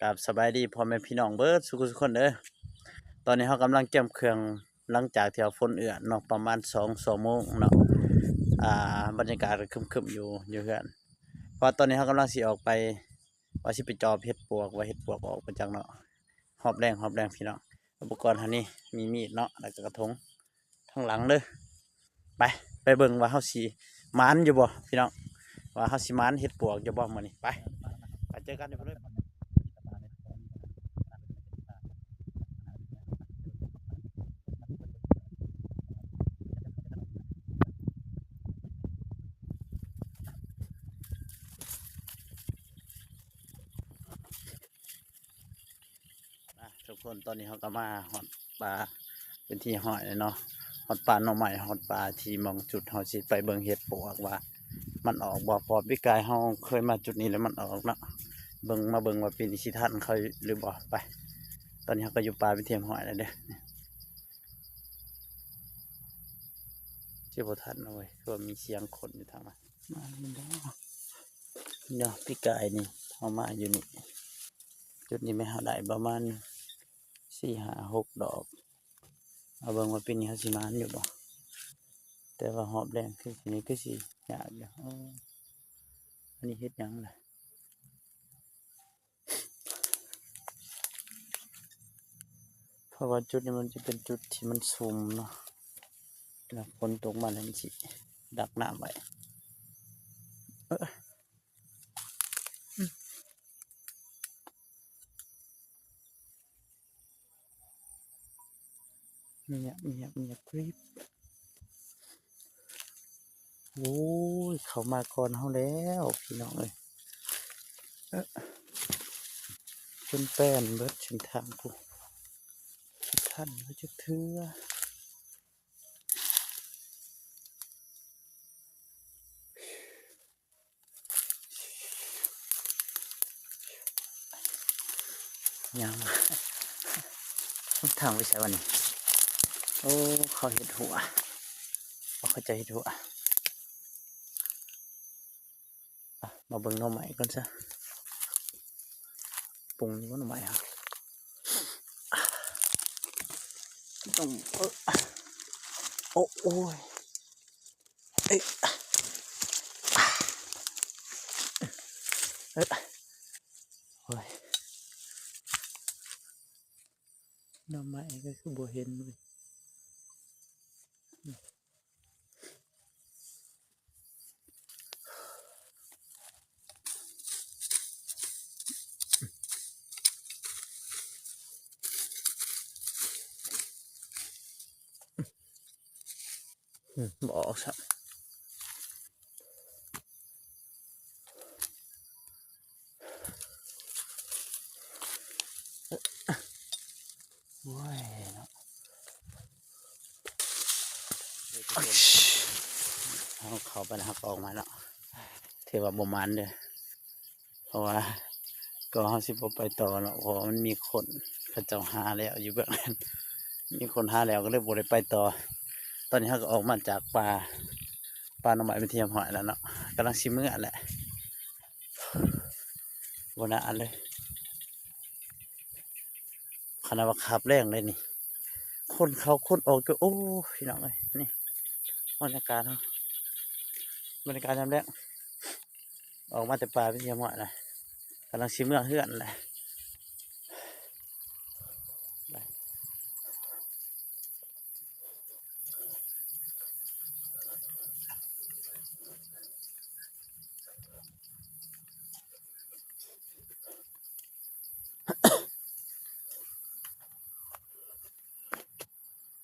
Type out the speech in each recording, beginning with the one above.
กับสบายดีพ่อแม่พี่น้องเบิดสุขคนเด้อตอนนี้เขากำลังเตรียมเครื่องหลังจากที่ฝนเอื้อเนาะประมาณ2 โมงเนาะบรรยากาศครึมๆอยู่เฮือนเพราะตอนนี้เขากำลังสิออกไปว่าสิไปจอบเห็ดปวกว่าเห็ดปวกออกมาจากเนาะหอบแรงพี่น้องอุปกรณ์ท่านี้มีมีดเนาะแล้วก็กระทงทั้งหลังเด้อไปเบิ่งว่าเฮาสิหมานอยู่บ่พี่น้องว่าเฮาสิหมานเห็ดปวกอยู่บ่มื้อนี้ไปเจอกันเดี๋ยวเพิ่น ทุกคนตอนนี้เขาก็มาหอดปลาเป็นที่หอยเลยเนาะหอดปลาหน่อใหม่หอดปลาที่มองจุดเขาสิไปเบิ่งเห็ดปวกว่ามันออกบ่พอพี่กายเขาเคยมาจุดนี้แล้วมันออกเนาะเบิ่งว่าปีนี้สิทันเขาหรือบ่ไปตอนนี้เขาก็อยู่ปลาเป็นเทียมหอยแล้วเด้อที่บ่ทันเอาไว้ก็มีเสียงคนอยู่ทางนั้นมาเนาะพี่กายนี่เขามาอยู่นี่จุดนี้ไม่หาได้ประมาณ4 5 6 ดอกเอาเบิ่งว่าปีนี้เขาสิมานอยู่บ่แต่ว่าหอบแรงคือสินี้คือสิยากอยู่อันนี้เฮ็ดหยังล่ะเพราะว่าจุดนี้มันจะเป็นจุดที่มันซุ่มเนาะแล้วฝนตกมาแล้วมันสิดักน้ำไว้เออเงียบกริบโอ้ยเขามาก่อนเฮาแล้วพี่น้องเอ้ยเออจนแป้นเบิดชนทางกูท่านเขาจะเถื่อยังทางไปใส่วันนี้โอ้เขาเห็ดหัวเขาจะเห็ดหัวมาเบิ่งหน่อใหม่ก่อนซะปรุงนี่ว่าหน่อใหม่ครับต้องโอ้ยเอ้ยโอ้ยหน่อใหม่ก็คือบัวเห็นเลยบอกซะโอ้ยเนาะเขาไปนะครับออกมาแล้วเทว่าบ่มันเด้อเพราะว่าก็เขาสิบ่ไปต่อเนาะเพราะมันมีคนเขาเจ้าหาแล้วอยู่เบื้องนั้นมีคนหาแล้วก็เลยบ่ได้ไปต่อตอนนี้เขาก็ออกมาจากปลาหน่อไม้เป็นเทียมหอยแล้วเนาะกำลังชิมเมื่อแหละบนอันเลยขนาดว่าขับแรงเลยนี่คนเขาคนออกก็โอ้พี่น้องเลยนี่บรรยากาศเขาบรรยากาศทำแรงออกมาแต่ปลาเป็นเทียมหอยนะกำลังชิมเมื่อเฮือนเลย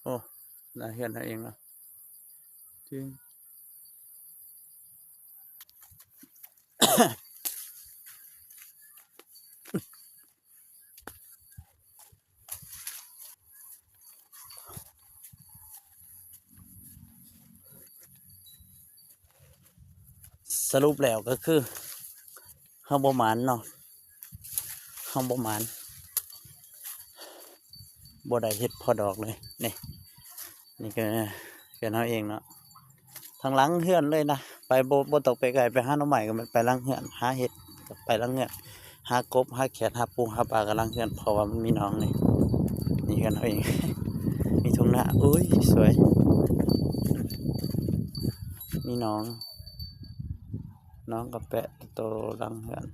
โอ้น่าเฮือนนั่นเองเนาะจริงสรุปแล้วก็คือข้าวบหมานเนาะข้าวบหมานบ่ได้เห็ดพอดอกเลยนี่ก็เขาเองเนาะทางหลังเฮือนเลยนะไปโบตกไปไกลไปหาหน่อใหม่ก็มันไปหลังเฮือนหาเห็ดไปหลังเฮือน หากบหาแขกหาปูหาปลากำลังเฮือนเพราะว่ามันมีน้องนี่นี่กันเอาเอง มีทุ่งนาอุ้ยสวยมีน้องกับแปะโตรังเฮือน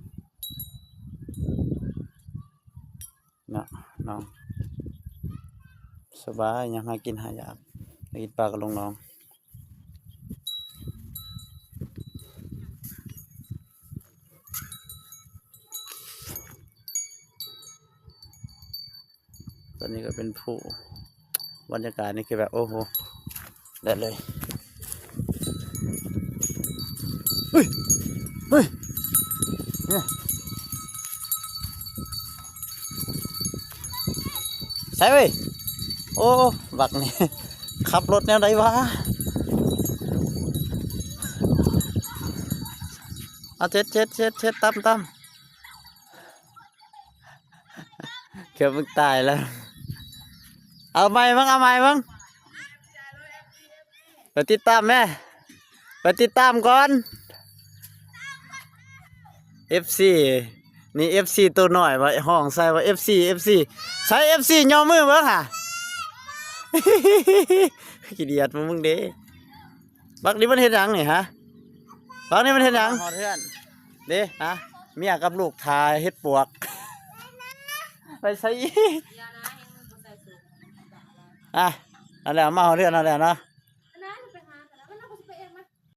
เนาะน้องสบายยังหากินหายากกินปลากับลงน้องตอนนี้ก็เป็นผู้บรรยากาศนี่คือแบบโอ้โหได้เลยเฮ้ยเนี่ยใส่เว้ยโอ้บักนี่ขับรถแนวไหนวะเอาเช็ดตั้มเกือบมึงตายแล้วเอาใหม่มั้งไปติดตามแม่ไปติดตามก่อน FC นี่ FC ตัวหน่อยว่าห้องใส่ว่า FC ใส่ FC ย่อมือเบิ่งห่ะ ขี้เดียดมึงเด้บักนี่มันเฮ็ดหยังนี่ฮะบักนี่มันเฮ็ดหยังฮอดเฮือนเด้ฮะเมียกับลูกทายเฮ็ดปวก ไปใส่อ่ะนั่นแหละมาฮอดเฮือนนั่นแหละเนาะ